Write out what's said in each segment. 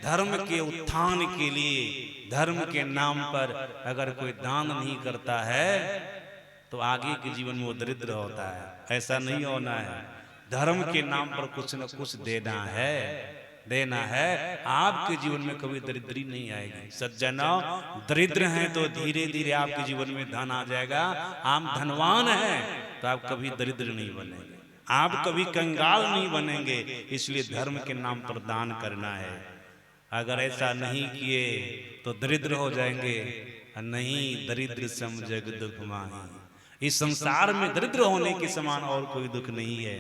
धर्म के उत्थान के लिए, धर्म के नाम पर अगर कोई दान नहीं करता है तो आगे के जीवन में वो दरिद्र होता है। ऐसा नहीं होना है। धर्म के नाम पर कुछ न कुछ देना है, देना है। आपके जीवन में कभी दरिद्री नहीं आएगी। सज्जनों, दरिद्र हैं तो धीरे धीरे आपके जीवन में धन आ जाएगा। आप धनवान हैं तो आप कभी दरिद्र नहीं बनेंगे, आप कभी कंगाल नहीं बनेंगे। इसलिए धर्म के नाम पर दान करना है। अगर ऐसा नहीं किए तो दरिद्र हो जाएंगे। नहीं, दरिद्र सम जग दुख माही। इस संसार में दरिद्र होने के समान और कोई दुख नहीं है।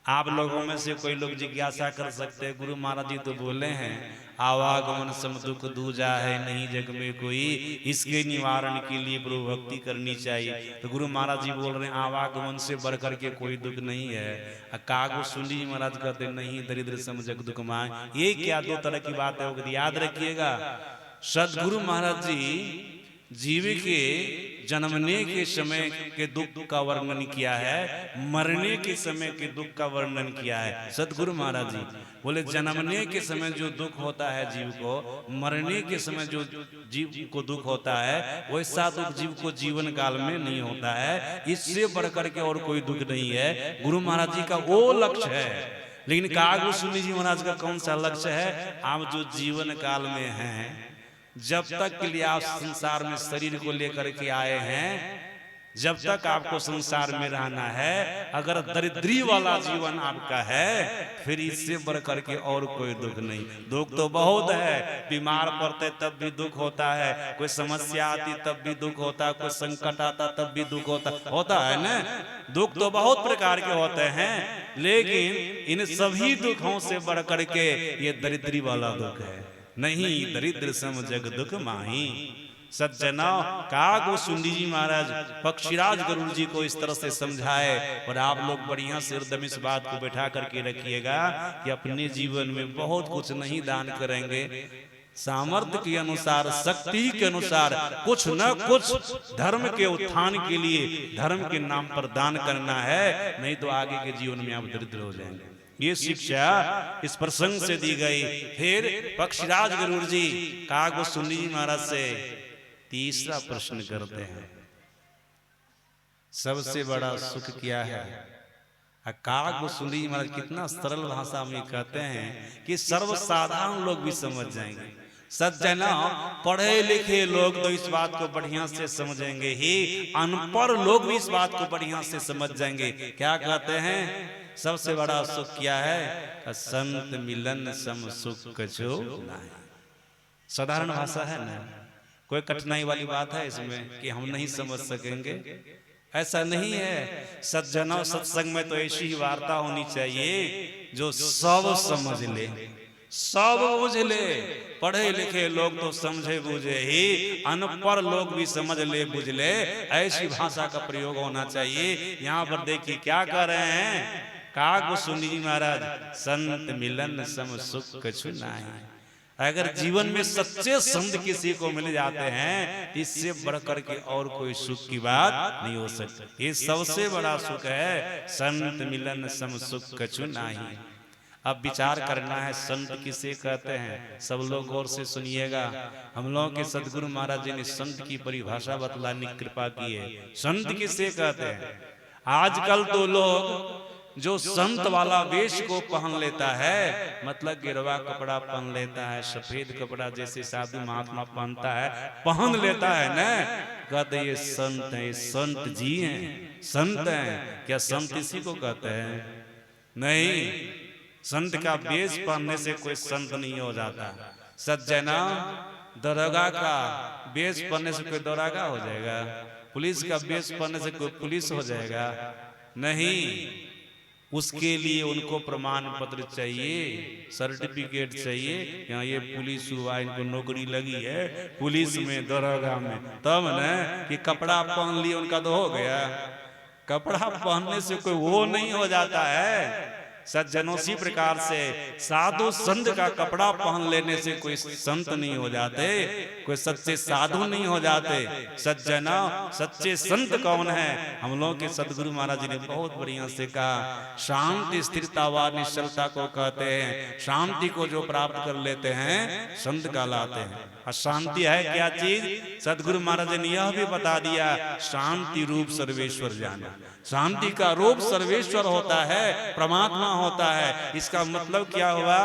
आप लोगों में से कोई लोग जिज्ञासा कर सकते हैं, गुरु महाराज जी तो बोले हैं आवागमन सम दुख दूजा है नहीं जग में कोई, इसके निवारण के लिए प्रभु भक्ति करनी चाहिए। तो गुरु महाराज जी बोल रहे हैं आवागमन से बढ़ करके कोई दुख नहीं है। कागो सुनी महाराज कहते नहीं, दरिद्र सम जग दुख माय। ये क्या दो तरह की बात है, याद रखिएगा। सदगुरु महाराज जी जीव के जन्मने के समय के दुख का वर्णन किया है, मरने के समय के दुख का वर्णन किया है। सदगुरु महाराज जी बोले जन्मने के समय जो दुख होता है जीव को, मरने के समय जो जीव को दुख होता है, वैसा दुख जीव को जीवन काल में नहीं होता है। इससे बढ़कर के और कोई दुख नहीं है। गुरु महाराज जी का वो लक्ष्य है। लेकिन कागो सुनी जी महाराज का कौन सा लक्ष्य है? आप जो जीवन काल में हैं, जब तक के लिए आप संसार में शरीर को लेकर के आए हैं, जब तक आपको संसार में रहना है, अगर दरिद्री वाला जीवन आपका है, फिर इससे बढ़ करके और कोई दुख नहीं। दुख तो बहुत है, बीमार पड़ते तब भी दुख होता है, कोई समस्या आती तब भी दुख होता है, कोई संकट आता तब भी दुख होता है ना। दुख तो बहुत प्रकार के होते हैं, लेकिन इन सभी दुखों से बढ़ करके ये दरिद्री वाला दुख है। नहीं, दरिद्र सम जग दुख माही। सज्जनों, कागो सुंदी जी महाराज पक्षीराज गरुड़ जी को इस तरह से समझाए, और आप लोग बढ़िया से हृदय में इस बात को बैठा करके रखिएगा कि अपने जीवन में बहुत कुछ नहीं दान करेंगे, सामर्थ्य के अनुसार, शक्ति के अनुसार कुछ न कुछ धर्म के उत्थान के लिए, धर्म के नाम पर दान करना है। नहीं तो आगे के जीवन में आप दरिद्र हो जाएंगे। ये शिक्षा इस प्रसंग से दी गई। फिर पक्षीराज गरुड़ जी कागो सुनी जी महाराज से तीसरा प्रश्न करते हैं, सबसे बड़ा सुख क्या है? कागो सुनी जी महाराज कितना सरल भाषा में कहते हैं कि सर्वसाधारण लोग भी समझ जाएंगे। सज्जनों, पढ़े लिखे लोग तो इस बात को बढ़िया से समझेंगे ही, अनपढ़ लोग भी इस बात को बढ़िया से समझ जाएंगे। क्या कहते हैं? सबसे बड़ा सुख क्या है? संत मिलन सम सुख कछो नहीं। साधारण भाषा है ना, कोई कठिनाई वाली बात है इसमें कि हम नहीं समझ सकेंगे? ऐसा नहीं है। सज्जनों, सत्संग में तो ऐसी ही वार्ता होनी चाहिए जो सब समझ ले, सब बुझ ले। पढ़े लिखे लोग तो समझे बुझे ही, अनपढ़ लोग भी समझ ले बुझ ले, ऐसी भाषा का प्रयोग होना चाहिए। यहाँ पर देखिए क्या कर रहे हैं कागो सुनी जी महाराज, संत मिलन सम सुख कछु नहीं। अगर जीवन में सच्चे संत किसी को मिल जाते हैं, इससे बढ़कर के और कोई सुख की बात नहीं हो सकती। ये सबसे बड़ा सुख है, संत मिलन सम सुख कछु नहीं। अब विचार करना है संत किसे कहते हैं। सब लोग गौर से सुनिएगा। हम लोगों के सदगुरु महाराज जी ने संत की परिभाषा बतलाने की कृपा की है। संत किसे कहते हैं? आजकल तो लोग जो संत वाला वेश को पहन लेता है, मतलब गिरवा कपड़ा पहन लेता है, सफेद कपड़ा जैसे साधु महात्मा पहनता है, पहन लेता है ना, कहते ये संत है, संत जी हैं, संत हैं। क्या संत इसी को कहते हैं? नहीं, संत का वेश पहनने से कोई संत नहीं हो जाता। सज्जना, दरोगा का वेश पहनने से कोई दरोगा हो जाएगा? पुलिस का वेश पहनने से कोई पुलिस हो जाएगा? नहीं। उसके लिए उनको प्रमाण पत्र चाहिए, सर्टिफिकेट चाहिए, यहाँ ये पुलिस हुआ, इनको नौकरी लगी है पुलिस में, दरोगा में, तब न कि कपड़ा पहन लिए उनका तो हो गया। कपड़ा पहनने से कोई वो नहीं हो जाता है। सज्जनों इसी प्रकार से साधु संत का कपड़ा पहन लेने से कोई संत नहीं हो जाते, कोई सच्चे साधु नहीं हो जाते। सज्जना सच्चे संत कौन है? हम लोगों के सदगुरु महाराज जी ने बहुत बढ़िया से कहा, शांति स्थिरता व निश्चलता को कहते हैं। शांति को जो प्राप्त कर लेते हैं संत कहलाते हैं। और शांति है क्या चीज? सदगुरु महाराज ने यह भी बता दिया, शांति रूप सर्वेश्वर जाना। शांति का रूप सर्वेश्वर होता है, परमात्मा होता है। इसका मतलब क्या हुआ?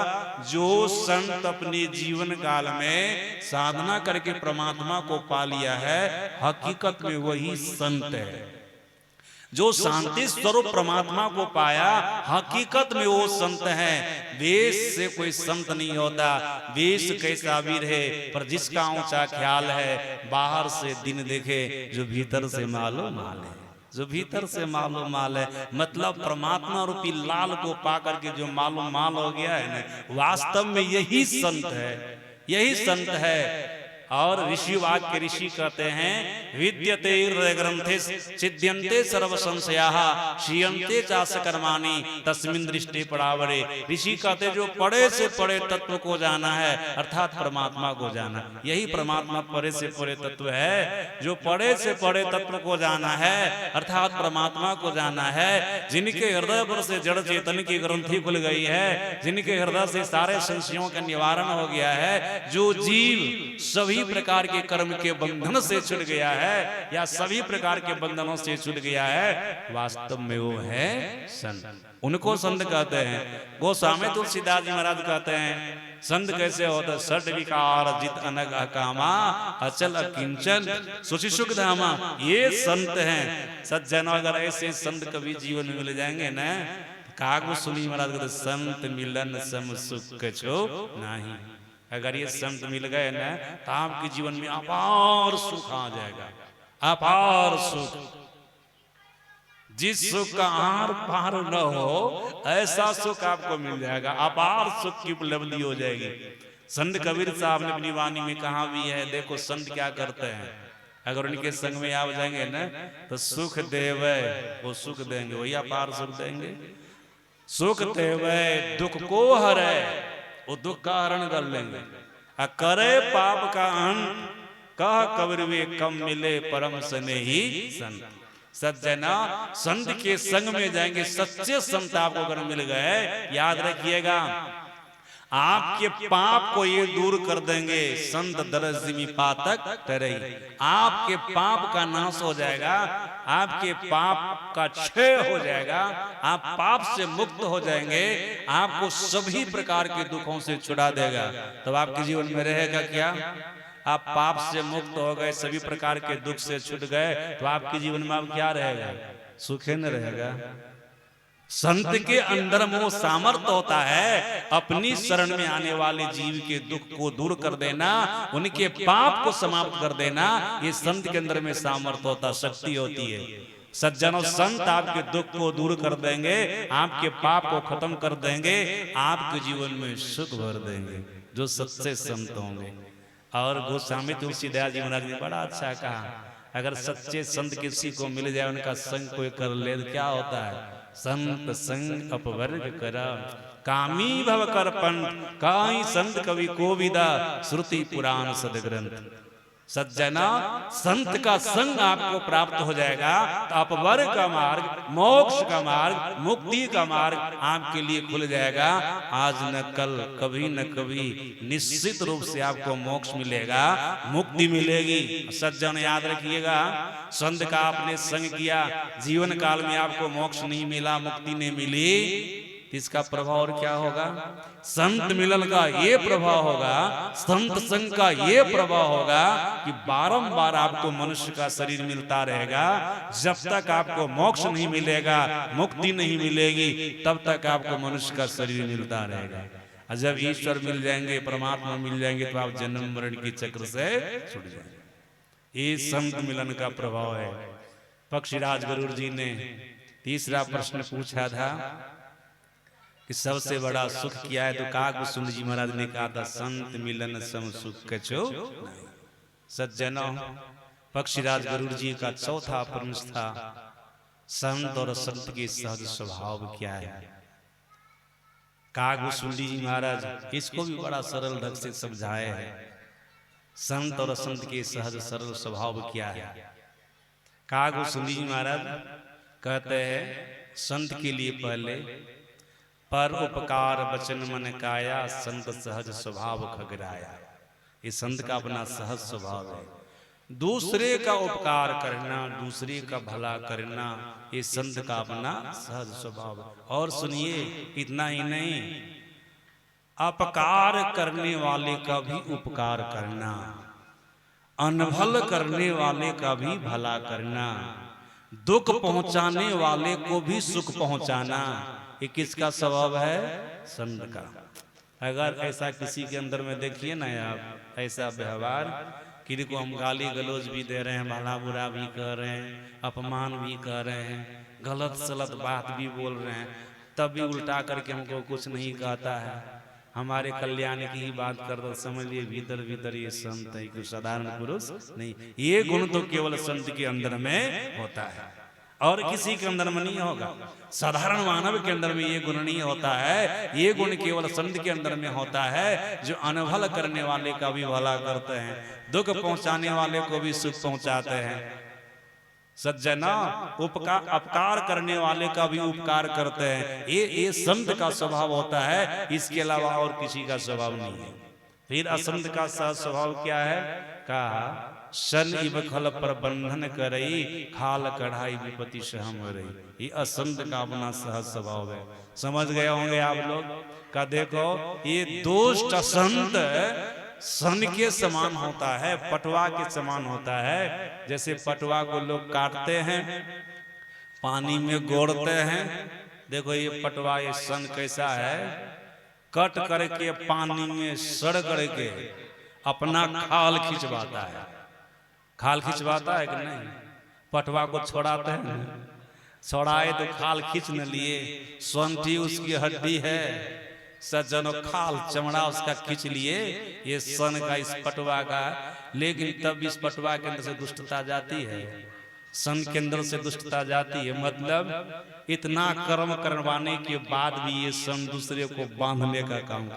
जो संत अपने जीवन काल में साधना करके परमात्मा को पा लिया है, हकीकत में वही संत है। जो शांति स्वरूप परमात्मा को पाया, हकीकत में वो संत है। वेश से कोई संत नहीं होता। वेश कैसा भी रहे, पर जिसका ऊंचा ख्याल है, बाहर से दिन देखे जो भीतर से मालूम माल है, जो भीतर से मालूम माल है। मतलब परमात्मा रूपी लाल को पा करके जो मालूम माल हो गया है ना, वास्तव में यही संत है, यही संत है। और ऋषि वाक्य ऋषि कहते हैं, विद्यते हृदय ग्रंथे सिद्ध्यन्ते सर्व संशयाः श्रियन्ते चास कर्माणि तस्मिन् दृष्टि परावरे। ऋषि कहते जो पड़े से पड़े तत्व को जाना है, अर्थात परमात्मा को जाना। यही परमात्मा पड़े से पड़े तत्व है। जो पड़े से पड़े तत्व को जाना है, अर्थात परमात्मा को जाना है। जिनके हृदय पर से जड़ चेतन की ग्रंथि खुल गई है, जिनके हृदय से सारे संशयों का निवारण हो गया है, जो जीव सभी प्रकार के कर्म के बंधन से छूट गया है, या सभी प्रकार के बंधनों से छूट गया है, वास्तव में वो है संत। उनको संत कहते हैं। गोस्वामी तुलसीदास जी महाराज कहते हैं, संत कैसे होता? सठ विकार जित अनग अकामा अचल अकिंचन सुचि सुख धामा। ये संत हैं। सज्जन अगर ऐसे संत कभी जीवन में मिल जाएंगे ना, कागो सुनी महाराज कहते, संत मिलन सम सुख कछो नहीं। अगर ये संत मिल गए ना, तो आपके जीवन में अपार सुख आ जाएगा, अपार सुख। जिस सुख का आर पार न हो, ऐसा सुख आपको मिल जाएगा, अपार सुख की उपलब्धि हो जाएगी। संत कबीर साहब ने अपनी वाणी में कहा भी है, देखो संत क्या करते हैं, अगर उनके संग में आ जाएंगे ना, तो सुख देवे वो सुख देंगे, वही अपार सुख देंगे। सुख देवे दुख को हरे, वो दुख का हरण कर लेंगे। करे पाप का अंत, कह कबीर वे कम मिले परम स्नेही संत। सज्जना संत के संग में जाएंगे, सच्चे संत आपको अगर मिल गए, याद रखिएगा आपके पाप को ये दूर कर देंगे। संत दरजिमी पातक तरई, आपके पाप का नाश हो जाएगा, आपके पाप का क्षय हो जाएगा, आप पाप से मुक्त हो जाएंगे, आपको सभी प्रकार के दुखों से छुड़ा देगा। तब आपके जीवन में रहेगा क्या? आप पाप से मुक्त हो गए, सभी प्रकार के दुख से छूट गए, तो आपके जीवन में आप क्या रहेगा? सुखे न रहेगा। संत के अंदर वो सामर्थ्य होता है, अपनी शरण में आने वाले जीव के दुख को दूर कर देना, उनके पाप को समाप्त कर देना। ये संत के अंदर में सामर्थ्य होता, शक्ति होती है। सज्जनों, संत आपके दुख को दूर कर देंगे, आपके पाप को खत्म कर देंगे, आपके जीवन में सुख भर देंगे, जो सच्चे संत होंगे। और गोस्वामी तुलसीदास जी महाराज ने बड़ा अच्छा कहा, अगर सच्चे संत किसी को मिल जाए, उनका संग कोई कर ले, तो क्या होता है? संत संग अपवर्ग करा, कामी भव कर पंत, काई संत कवि को विदा, श्रुति पुराण सदग्रंथ। सज्जना, संत का संग आपको प्राप्त हो जाएगा, तो अपवर्ग का मार्ग, मोक्ष का मार्ग, मुक्ति का मार्ग आपके लिए खुल जाएगा। आज न कल, कभी न कभी निश्चित रूप से आपको मोक्ष मिलेगा, मुक्ति मिलेगी। सज्जन याद रखिएगा, संत का आपने संग किया, जीवन काल में आपको मोक्ष नहीं मिला, मुक्ति नहीं मिली, इसका प्रभाव और क्या होगा? संत मिलन का ये प्रभाव होगा, संत संग का ये प्रभाव होगा कि बारंबार आपको मनुष्य का शरीर मिलता रहेगा। जब तक आपको मोक्ष नहीं मिलेगा, मुक्ति नहीं मिलेगी, तब तक आपको मनुष्य का शरीर मिलता रहेगा। और जब ईश्वर मिल जाएंगे, परमात्मा मिल जाएंगे, तो आप जन्म मरण के चक्र से छूट जाएंगे। ये संत मिलन का प्रभाव है। पक्षीराज गरुड़ जी ने तीसरा प्रश्न पूछा था कि सबसे बड़ा सुख क्या है, तो काकभूषुंड जी महाराज ने कहा था, संत मिलन सम सुख कछो नहीं। सज्जनों, पक्षीराज गरुड़ जी का चौथा प्रश्न था, संत और संत के सहज स्वभाव क्या है। कागभूषुंडी जी महाराज इसको भी बड़ा सरल ढंग से समझाए हैं। संत और असंत के सहज सरल स्वभाव क्या है। कागभूषुंडी जी महाराज कहते हैं संत के लिए पहले पर उपकार वचन मन काया, संत सहज स्वभाव खगराया। ये संत का अपना सहज स्वभाव है। दूसरे का उपकार करना, दूसरे का भला करना, ये संत का अपना सहज स्वभाव है। और सुनिए, इतना ही नहीं, अपकार करने वाले का भी उपकार करना, अनभल करने वाले का भी भला करना, दुख पहुंचाने वाले को भी सुख पहुंचाना, ये किसका स्वभाव है? संत का। अगर ऐसा किसी के अंदर में देखिए ना आप, ऐसा व्यवहार, किसी को हम गाली गलौज भी दे रहे हैं, भला बुरा भी कर रहे हैं, अपमान भी कर रहे हैं, गलत सलत बात भी बोल रहे हैं, तब भी उल्टा करके हमको कुछ नहीं कहता है, हमारे कल्याण की ही बात कर दो, समझ लिए भीतर भीतर ये संत है, कोई साधारण पुरुष नहीं। ये गुण तो केवल संत के अंदर में होता है और किसी के अंदर में नहीं होगा। साधारण मानव के अंदर में ये गुण नहीं होता है। ये गुण केवल संत के अंदर में होता है, जो अनभल करने वाले का भी भला करते हैं, दुख पहुंचाने वाले को भी सुख पहुंचाते हैं। सज्जना अपकार करने वाले का भी उपकार करते हैं। ये संत का स्वभाव होता है, इसके अलावा और किसी का स्वभाव नहीं है। फिर असंत का सह स्वभाव क्या है? कहा सन इव खल पर बंधन करई, खाल कढ़ाई विपति सहम रही। ये असंत का अपना सहज स्वभाव है। समझ गए होंगे आप लोग का। देखो ये दुष्ट असंत सन के समान होता है, पटवा के समान होता है। जैसे पटवा को लोग काटते हैं, पानी में गोड़ते हैं। देखो ये पटवा, ये सन कैसा है, कट करके पानी में सड़ करके अपना खाल खिंचवाता है। खाल खिंचवाता है कि नहीं? पटवा को छोड़ाते हैं, छोड़ाए तो खाल खींच न लिए, स्वंठी उसकी हड्डी है, सज्जनों खाल चमड़ा उसका खींच लिए। ये सन का, इस पटवा का, लेकिन तब इस पटवा के अंदर से दुष्टता जाती है, सन के अंदर से दुष्टता जाती है। मतलब इतना कर्म करवाने के बाद भी ये सन दूसरे को बांधने का काम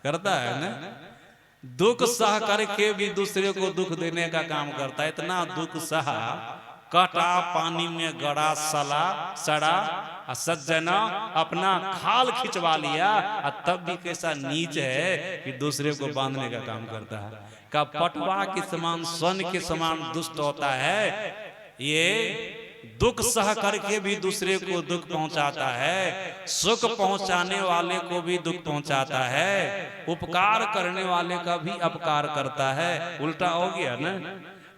करता है ना। दुख सह करके भी दूसरे को दुख देने का काम करता है। इतना दुख सहा, कटा, पानी में गड़ा, सड़ा, सज्जना अपना खाल खिंचवा लिया, और तब भी कैसा नीच है कि दूसरे को बांधने का काम करता है। का पटवा के समान, सन के समान दुष्ट होता है। ये दुख सह करके भी दूसरे को दुख पहुंचाता है, सुख पहुंचाने वाले को भी दुख पहुंचाता है, उपकार करने वाले का भी अपकार करता है। उल्टा हो गया ना,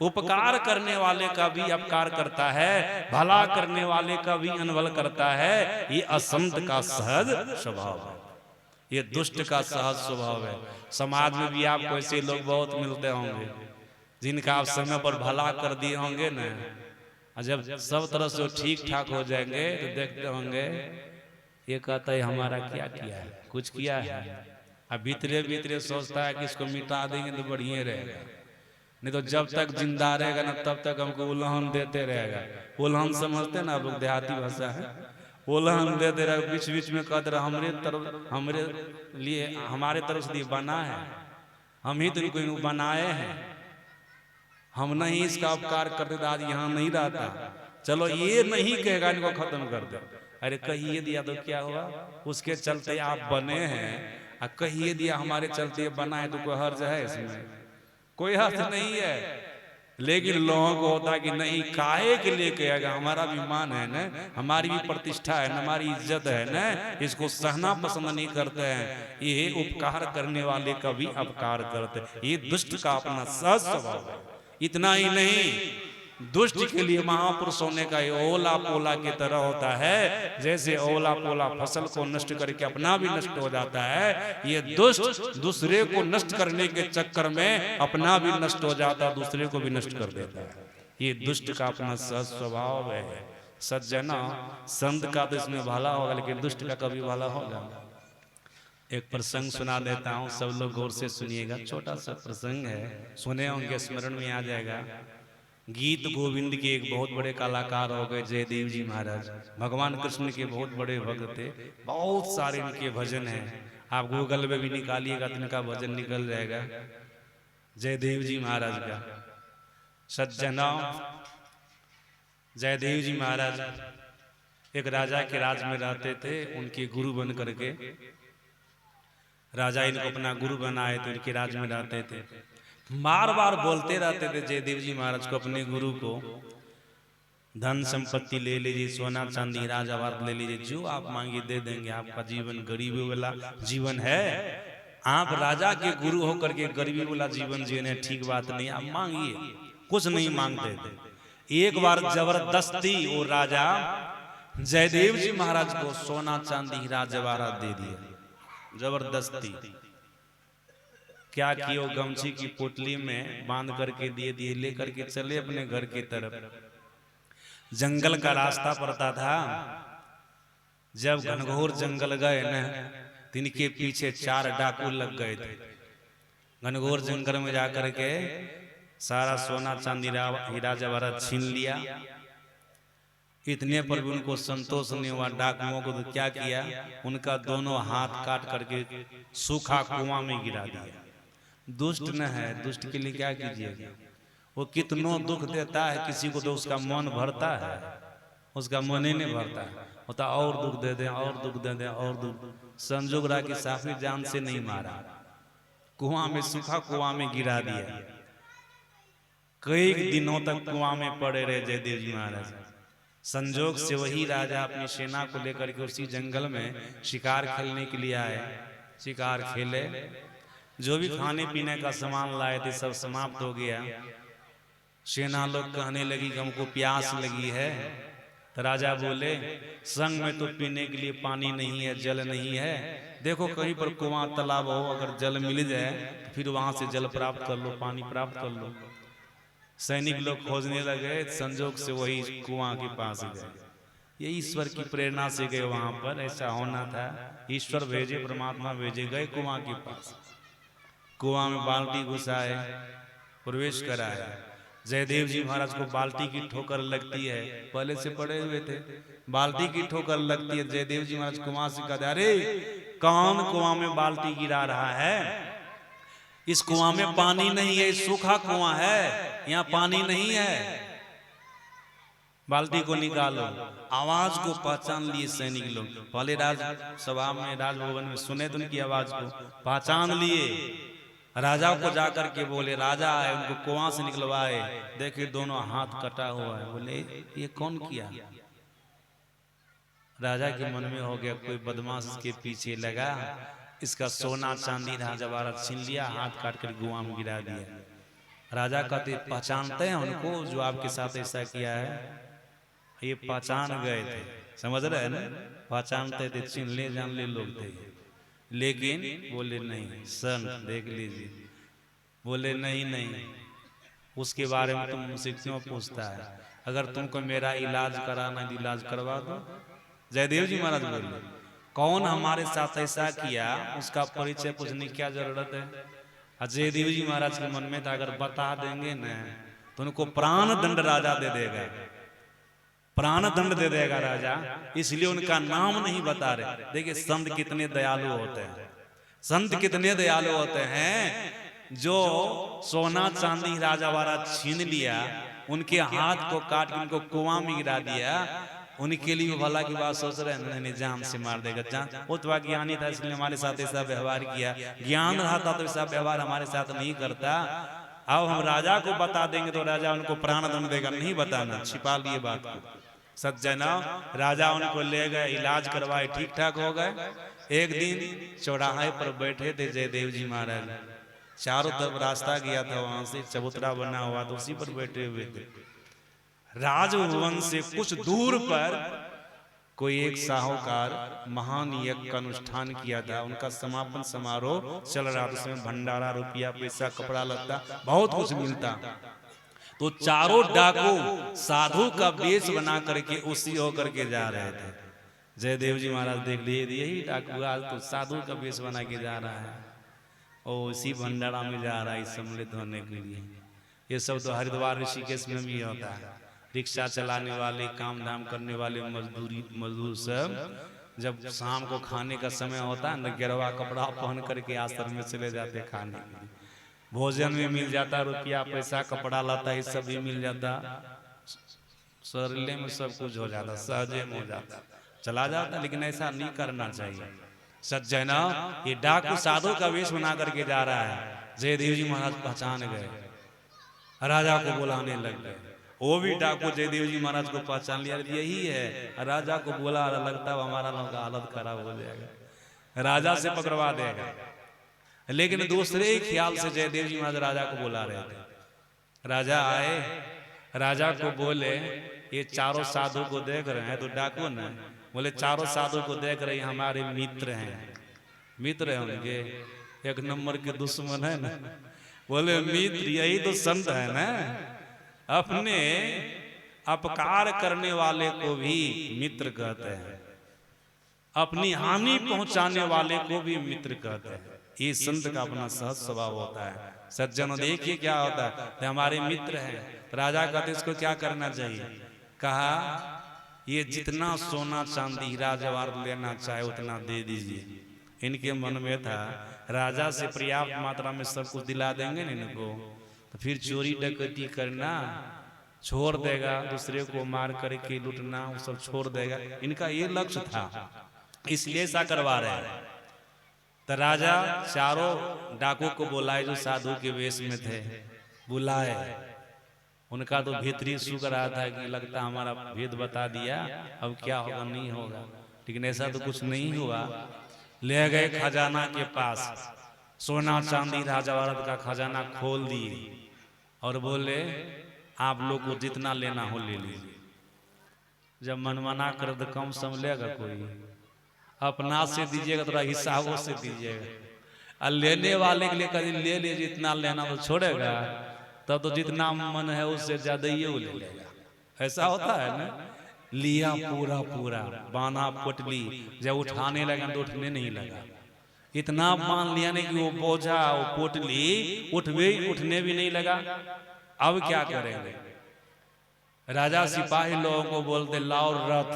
उपकार करने वाले का भी अपकार करता है, भला करने वाले का भी अनभल करता है। ये असंत का सहज स्वभाव है, ये दुष्ट का सहज स्वभाव है। समाज में भी आपको ऐसे लोग बहुत मिलते होंगे, जिनका आप समय पर भला कर दिए होंगे ना, जब सब तरह से ठीक ठाक हो जाएंगे तो देखते होंगे ये कहता है हमारा क्या किया है, कुछ किया है। अब भीतरे भीतरे सोचता है कि इसको मिटा देंगे तो बढ़िया रहेगा, नहीं तो जब तक जिंदा रहेगा ना तब तक हमको उल्लहन देते रहेगा। उल्लहन समझते ना आप लोग, देहाती भाषा है। उल्लहन देते रहे, बीच बीच में कहते रहे हमारे लिए, हमारे तरफ से बना है, हम ही तो इनको बनाए हैं, हम नहीं इसका उपकार करते तो आज यहाँ नहीं रहता। चलो ये नहीं कहेगा इनको खत्म कर दो, अरे कहिए दिया तो क्या हुआ, उसके चलते आप बने हैं, और कहिए दिया हमारे चलते बना है तो कोई हर्ज है इसमें? कोई हर्ज नहीं है। लेकिन लोगों को होता है कि नहीं, काहे के लिए कहेगा, हमारा भी मान है ना, हमारी भी प्रतिष्ठा है ना, हमारी इज्जत है ना, इसको सहना पसंद नहीं करते हैं। ये उपकार करने वाले का भी अपकार करते हैं। ये दुष्ट का अपना सहज स्वभाव है। इतना ही नहीं, दुष्ट के लिए महापुरुष होने का ये ओला पोला की तरह होता है। जैसे ओला पोला फसल को नष्ट करके अपना भी नष्ट हो जाता है, ये दुष्ट दूसरे को नष्ट करने के चक्कर में अपना भी नष्ट हो जाता, दूसरे को भी नष्ट कर देता है। ये दुष्ट का अपना सहज स्वभाव है। सज्जना, संत का तो इसमें भला होगा, लेकिन दुष्ट का कभी भला होगा? एक प्रसंग सुना देता हूँ, सब लोग गौर से सुनिएगा। छोटा सा प्रसंग है, सुने होंगे, स्मरण में आ जाएगा। गीत गोविंद के एक बहुत बड़े कलाकार हो गए जयदेव जी महाराज। भगवान कृष्ण के बहुत बड़े भक्त थे, बहुत सारे इनके भजन हैं। आप गूगल में भी निकालिएगा तो इनका भजन निकल जाएगा, जयदेव जी महाराज का। सज्जना, जयदेव जी महाराज एक राजा के राज में रहते थे। उनके गुरु बन करके राजा इनको अपना गुरु बनाए तो इनके राज में रहते थे। बार बार बोलते रहते थे जयदेव जी महाराज को, अपने गुरु को, धन संपत्ति ले लीजिए, सोना चांदी हीरा जवाहरात ले लीजिए, जो आप मांगिए दे देंगे। आपका जीवन गरीबी वाला जीवन है, आप राजा के गुरु होकर के गरीबी वाला जीवन जीने ठीक बात नहीं। आप मांगिए, कुछ नहीं मांगते थे। एक बार जबरदस्ती वो राजा जयदेव जी महाराज को सोना चांदी हीरा जवाहरात दे दिए, जबरदस्ती। क्या किया, गमछी की पोटली में बांध करके दे दिए, लेकर के चले अपने घर की तरफ। जंगल का रास्ता पड़ता था। जब घनघोर जंगल गए न, तिनके पीछे 4 डाकू लग गए थे। घनघोर जंगल में जाकर के सारा सोना चांदी हीरा जवाहरात छीन लिया। इतने पर भी उनको संतोष नहीं हुआ। डाकुओं को तो क्या किया, उनका दोनों हाथ काट करके सूखा कुआं में गिरा दिया। दुष्ट न है, दुष्ट के लिए क्या कीजिएगा। वो कितनों दुख देता है किसी को तो उसका मन भरता है, उसका मन ही नहीं भरता है। होता और दुख दे दे, और दुख दे दे, और दुख। संजोग रहा कि साफी जान से नहीं मारा, कुआं में, सूखा कुआं में गिरा दिया। कई दिनों तक कुआं में पड़े रहे जयदेव जी महाराज। संजोग से वही राजा अपनी सेना को लेकर के उसी जंगल में शिकार खेलने के लिए आए। शिकार खेले, जो भी खाने पीने का सामान लाए थे सब समाप्त हो गया। सेना लोग कहने लगी कि हमको प्यास लगी है। तो राजा बोले, संग में तो पीने के लिए पानी नहीं है, जल नहीं है। देखो कहीं पर कुआं तालाब हो, अगर जल मिल जाए तो फिर वहां से जल प्राप्त कर लो, पानी प्राप्त कर लो। सैनिक लोग खोजने लगे, संजोग से वही कुआं के पास गए। ये ईश्वर की प्रेरणा से गए वहां पर, ऐसा होना था। ईश्वर भेजे, परमात्मा भेजे, गए कुआं के पास। कुआं में बाल्टी घुसाए, प्रवेश कराए। जयदेव जी महाराज को बाल्टी की ठोकर लगती है, पहले से पड़े हुए थे। बाल्टी की ठोकर लगती है, जयदेव जी महाराज कुआं से कहते, अरे कौन कुआं में बाल्टी गिरा रहा है? इस कुआं में पानी नहीं है, सूखा कुआं है, यहाँ पानी नहीं है, बाल्टी को निकालो। आवाज को पहचान लिए सैनिक लोग। पहले राज सभा में, राजभवन में सुने तो उनकी आवाज को पहचान लिए। राजा को जाकर के बोले, राजा आए, उनको कुआं से निकलवाए। देखे दोनों हाथ कटा हुआ है। बोले ये कौन किया? राजा के मन में हो गया कोई बदमाश इसके पीछे लगा, इसका सोना चांदी जवाहरात छीन लिया, हाथ काट कर कुआं में गिरा दिया। राजा कहते, पहचानते हैं उनको जो आपके साथ ऐसा किया है? ये पहचान गए थे, समझ रहे हैं ना, पहचानते थे, चिन्ह ले जान ले लोग थे। लेकिन बोले नहीं, संत देख लीजिए। बोले नहीं नहीं, उसके बारे में तुम मुझसे क्यों पूछता है? अगर तुमको मेरा इलाज कराना है, इलाज करवा दो। जयदेव जी महाराज बोले, कौन हमारे साथ ऐसा किया उसका परिचय पूछने की क्या जरूरत है? जयदेव जी महाराज के मन में था, अगर बता देंगे न तो उनको प्राण दंड राजा दे देगा, प्राण दंड दे देगा राजा। इसलिए उनका नाम नहीं बता रहे। देखिए संत कितने दयालु होते हैं, संत कितने दयालु होते हैं। जो सोना चांदी राजा वारा छीन लिया, उनके हाथ को काट के उनको कुआं में गिरा दिया, उनके लिए भला की बात सोच रहे हैं, नहीं जान से मार देगा। जान वो तो ज्ञानी था इसलिए हमारे साथ ऐसा व्यवहार किया। ज्ञान रहता तो ऐसा व्यवहार हमारे साथ नहीं करता। अब हम राजा को बता देंगे तो राजा उनको प्राण दंड देगा, नहीं बताना, छिपा लिए बात को। सज्जना, राजा उनको ले गए, इलाज करवाए, ठीक ठाक हो गए। एक दिन चौराहे पर बैठे थे जयदेव जी महाराज, चारों तरफ रास्ता गया था, वहां से चबूतरा बना हुआ तो उसी पर बैठे हुए थे। राजभवन से कुछ दूर पर कोई एक साहूकार महान यज्ञ का अनुष्ठान किया था, उनका समापन समारोह चल रहा था। उसमें भंडारा, रुपया, पैसा, कपड़ा लत्ता बहुत कुछ मिलता। तो चारों डाकू साधु का वेश बना करके उसी होकर के जा रहे थे। जयदेव जी महाराज देख लिए, यही डाकू आज तो साधु का वेश बना के जा रहा है, और इसी भंडारा में जा रहा है सम्मिलित होने के लिए। ये सब तो हरिद्वार ऋषिकेश में भी होता है। रिक्शा चलाने वाले, काम धाम करने वाले मजदूर सब जब शाम को खाने का समय होता है न, गिरवा कपड़ा पहन करके आश्रम में चले जाते खाने के लिए। भोजन में मिल जाता, रुपया पैसा कपड़ा लाता ये सब भी मिल जाता, शरीर में सब कुछ हो जाता, सहजे में हो जाता, चला जाता। लेकिन ऐसा नहीं करना चाहिए सज्जन। ये डाकू साधु का वेश बना करके जा रहा है। जयदेव जी महाराज पहचान गए, राजा को बुलाने लग गए। वो भी डाकू जयदेव जी महाराज को पहचान लिया, यही है। राजा को बोला, लगता है हमारा लोग का हालत खराब हो जाएगा, राजा से पकड़वा देगा। लेकिन दूसरे ही ख्याल से जयदेव जी महाराज राजा को बुला रहे थे। राजा आए, राजा को बोले ये चारों साधु को देख रहे हैं, तो डाकू न बोले चारों साधु को देख रहे हैं, हमारे मित्र हैं। मित्र है उनके, एक नंबर के दुश्मन है ना। बोले मित्र यही तो संत है ना, अपने अपकार करने वाले को भी मित्र कहते हैं, अपनी हानि पहुंचाने वाले को भी मित्र कहते हैं। ये संत का अपना सहज स्वभाव होता है। सज्जन देखिए क्या होता है, तो हमारे मित्र हैं। राजा कहते इसको क्या करना चाहिए? कहा ये जितना सोना चांदी हीरा जवाहर लेना चाहे उतना दे दीजिए। इनके मन में था राजा से पर्याप्त मात्रा में सब कुछ दिला देंगे ना इनको, तो फिर चोरी डकैती करना छोड़ देगा, दूसरे को मार करके लूटना वो सब छोड़ देगा। इनका ये लक्ष्य था, इसलिए ऐसा करवा रहे हैं। तो राजा चारों डाकू को बुलाए जो साधु के वेश में थे, बुलाए। उनका तो भीतरी सूख रहा था कि लगता हमारा भेद बता दिया, अब क्या होगा नहीं होगा। लेकिन ऐसा तो कुछ नहीं हुआ। ले गए खजाना के पास, सोना चांदी राजा वारद का खजाना खोल दिए और बोले आप लोग को जितना लेना हो ले लीजिए। जब मनमाना कर तो कम सम लेगा कोई, अपना से दीजिएगा थोड़ा हिसाबों से दीजिएगा। और लेने वाले के लिए कभी ले लीजिए, जितना लेना तो छोड़ेगा, तब तो जितना मन है उससे ज्यादा ही वो ले लेगा। ऐसा होता है ना। लिया पूरा पूरा बाना पोटली, जब उठाने लगा तो उठने नहीं लगा। इतना मान लिया नहीं कि वो बोझा वो पोटली उठने भी नहीं लगा। अब क्या करेंगे? राजा सिपाही लोगों को बोलते लाओ रथ,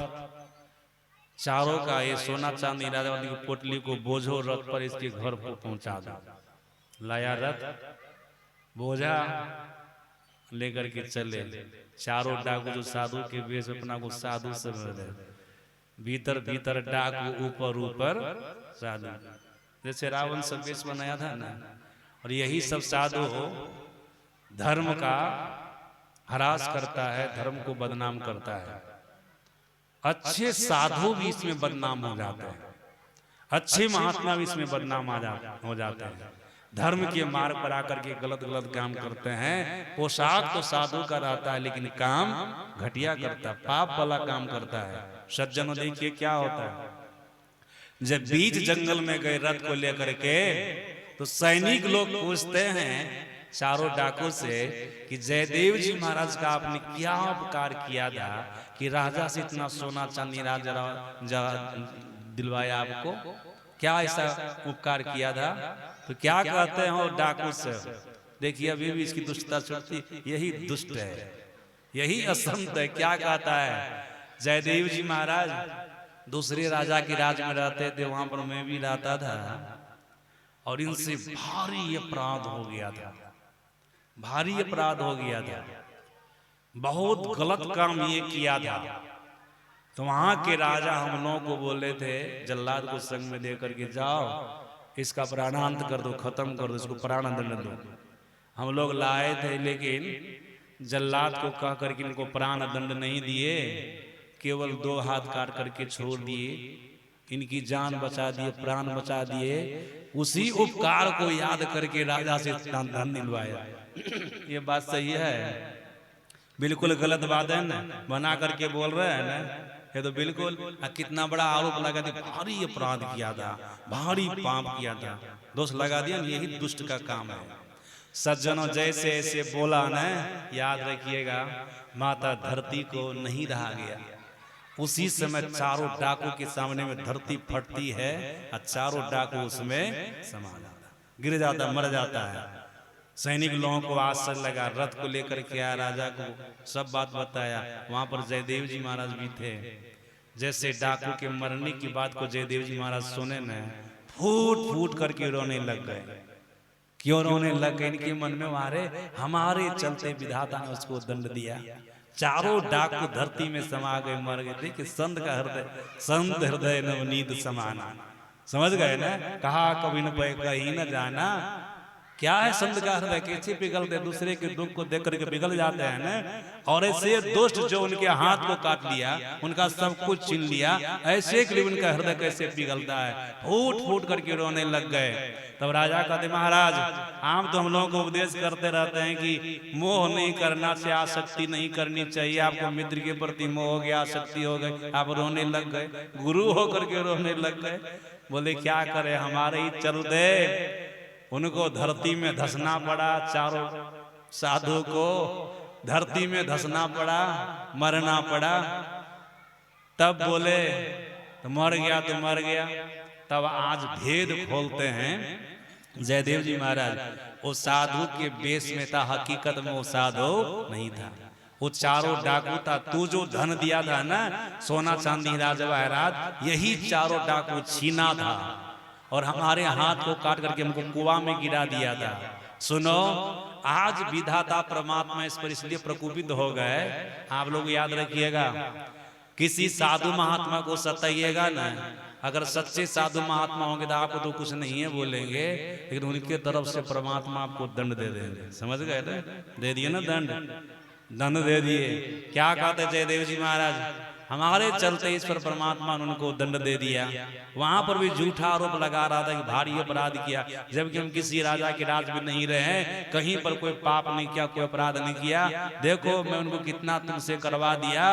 चारों का ये सोना चांदी राजा की पोटली को बोझो रथ पर इसके घर पर पहुंचा दो। लाया रथ, बोझा लेकर के चले। चारों डाकू जो साधु के वेश अपना को साधु से भीतर भीतर डाकू ऊपर ऊपर साधु, जैसे रावण सब वेश बनाया था ना। और यही सब साधु धर्म का हरास करता है, धर्म को बदनाम करता है। अच्छे साधु भी इसमें बदनाम हो जाते हैं, अच्छे महात्मा भी इसमें बदनाम हो जाते हैं। धर्म के मार्ग पर आकर के गलत गलत काम करते हैं। पोशाक तो साधु का रहता है लेकिन काम घटिया करता है, पाप वाला काम करता है। सज्जनों देखिए क्या होता है, जब बीच जंगल में गए रथ को लेकर के, तो सैनिक लोग पूछते हैं चारों डाकू से कि जयदेव जी महाराज का आपने क्या उपकार किया था कि राजा से इतना सोना चांदी राजा दिलवाया आपको, क्या ऐसा उपकार किया था? तो क्या कहते हैं डाकू से? देखिए अभी भी इसकी दुष्टता छुटती, यही दुष्ट है, यही असंत है। क्या कहता है? जयदेव जी महाराज दूसरे राजा के राज में रहते थे, वहां पर मैं भी रहता था और इनसे भारी अपराध हो गया था, भारी अपराध हो गया था, बहुत गलत काम ये किया था। तो वहां के राजा हम लोगों को बोले थे जल्लाद को संग में देकर के जाओ, इसका प्राणांत कर दो, खत्म कर दो, इसको प्राणदंड दो। हम लोग लाए थे लेकिन जल्लाद को कह करके इनको प्राण दंड नहीं दिए, केवल 2 हाथ काट करके छोड़ दिए, इनकी जान बचा दिए, प्राण बचा दिए। उसी उपकार को याद करके राजा से धन दिलवाया। ये बात सही है? बिल्कुल गलत बात है ना, बना करके बोल रहे हैं ना, ये तो बिल्कुल कितना बड़ा आरोप लगा दिया, भारी अपराध किया था, भारी पाप किया था, दोष लगा दिया। यही दुष्ट का काम है। सज्जनों जैसे ऐसे बोला ना, याद रखिएगा माता धरती को नहीं रहा गया। उसी समय चारों डाकू के सामने में धरती फटती है और चारों डाकू उसमें समा जाता, गिर जाता, मर जाता है। सैनिक लोगों को आश्चर्य लगा, रथ को लेकर के आया, राजा को सब बात बताया। वहां पर जयदेव जी महाराज भी थे। जैसे डाकू के मरने की बात को जयदेव जी महाराज सुने न, फूट फूट करके रोने लग गए। क्यों रोने लग गए? इनके मन में मारे हमारे चलते विधाता ने उसको दंड दिया। चारों डाकू धरती में समा गए, मर गए। देखिए संत का हृदय, संत हृदय नवनीत समाना, समझ गए ना? कहा कभी न कहीं न जाना। क्या है संत का हृदय? कैसे पिघलते, दूसरे के दुख को देख करके पिघल जाते हैं ना। और ऐसे दुष्ट जो उनके हाथ को काट लिया, उनका सब कुछ छीन लिया, ऐसे के लिए उनका हृदय कैसे पिघलता है? फूट फूट करके रोने लग गए। तब राजा कहते, महाराज आम तो हम लोगों को उपदेश करते रहते हैं कि मोह नहीं करना चाहिए, आसक्ति नहीं करनी चाहिए। आपको मित्र के प्रति मोह हो गया, आसक्ति हो गई, आप रोने लग गए, गुरु होकर के रोने लग गए। बोले क्या करे, हमारे ही चलते उनको धरती में धसना पड़ा, चारों साधु को धरती में धसना पड़ा, मरना पड़ा। तब बोले तो मर गया तो मर गया। तब आज भेद खोलते हैं जयदेव जी महाराज। वो साधु के वेश में था, हकीकत में वो साधु नहीं था, वो चारों डाकू था। तू जो धन दिया था ना, सोना चांदी राजवाहरात, यही चारों डाकू छीना था और हमारे हाथ को काट करके हमको कुआं में गिरा दिया था। सुनो, आज विधाता परमात्मा इस पर इसलिए प्रकोपित हो गए। आप लोग याद रखिएगा, किसी साधु महात्मा को सताइएगा ना, अगर सच्चे साधु महात्मा होंगे तो आपको तो कुछ नहीं है बोलेंगे, लेकिन उनके तरफ से परमात्मा आपको दंड दे देंगे। समझ गए ना? दे दिए ना दंड, दंड दे दिए। क्या कहते जयदेव जी महाराज? हमारे चलते इस पर परमात्मा ने उनको दंड दे दिया। वहां पर भी झूठा आरोप लगा रहा था कि भारी अपराध किया, जबकि हम किसी राजा के राज में नहीं रहे हैं, कहीं पर कोई पाप नहीं किया, कोई अपराध नहीं किया। देखो मैं उनको कितना तुमसे करवा दिया,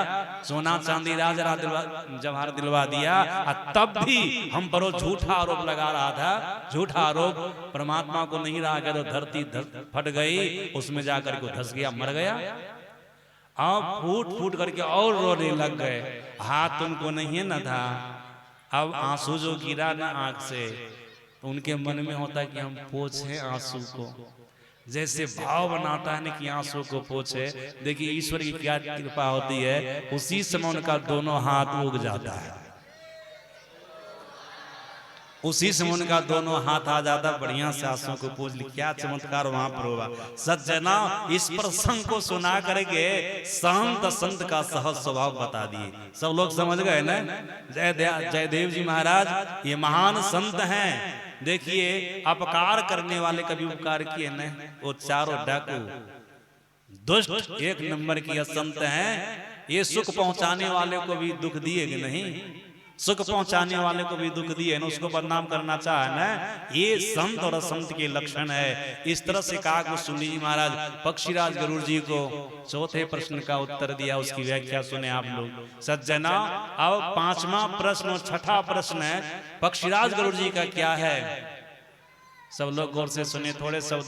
सोना चांदी जवाहर दिलवा दिया, तब भी हम पर झूठा आरोप लगा रहा था। झूठा आरोप परमात्मा को नहीं रहा गया तो धरती फट गई, उसमें जाकर को धस गया, मर गया। अब फूट फूट करके और रोने लग गए। हाथ उनको नहीं न था, अब आंसू जो गिरा ना आंख से, तो उनके मन में होता है कि हम पोंछे आंसू को। जैसे भाव बनाता है ना कि आंसू को पोंछे। देखिए ईश्वर की क्या कृपा होती है, उसी समय उनका दोनों हाथ उग जाता है, उसी समय उनका दोनों हाथ आ जाता, बढ़िया से आंसू को पूछ ली। क्या चमत्कार वहां पर हुआ। सज्जना इस प्रसंग को सुना करके संत संत का सहज स्वभाव बता दिए। सब लोग समझ गए ना? जयदेव जी महाराज ये महान संत हैं। देखिए अपकार करने वाले कभी उपकार किए न, वो चारों डाकू दुष्ट एक नंबर की संत हैं। ये सुख पहुंचाने वाले को भी दुख दिए कि नहीं, सुख पहुंचाने वाले को भी दुख दिए ना, उसको बदनाम करना चाहे ना, ये संत और असंत के लक्षण है। इस तरह से कहा कि सुन लीजिए महाराज, पक्षीराज गरुड़ जी को चौथे प्रश्न का उत्तर दिया, उसकी व्याख्या सुने आप लोग सज्जना। अब पांचवा प्रश्न और छठा प्रश्न है पक्षीराज गरुड़ जी का क्या है। सब लोग गौर से सुने, थोड़े शब्द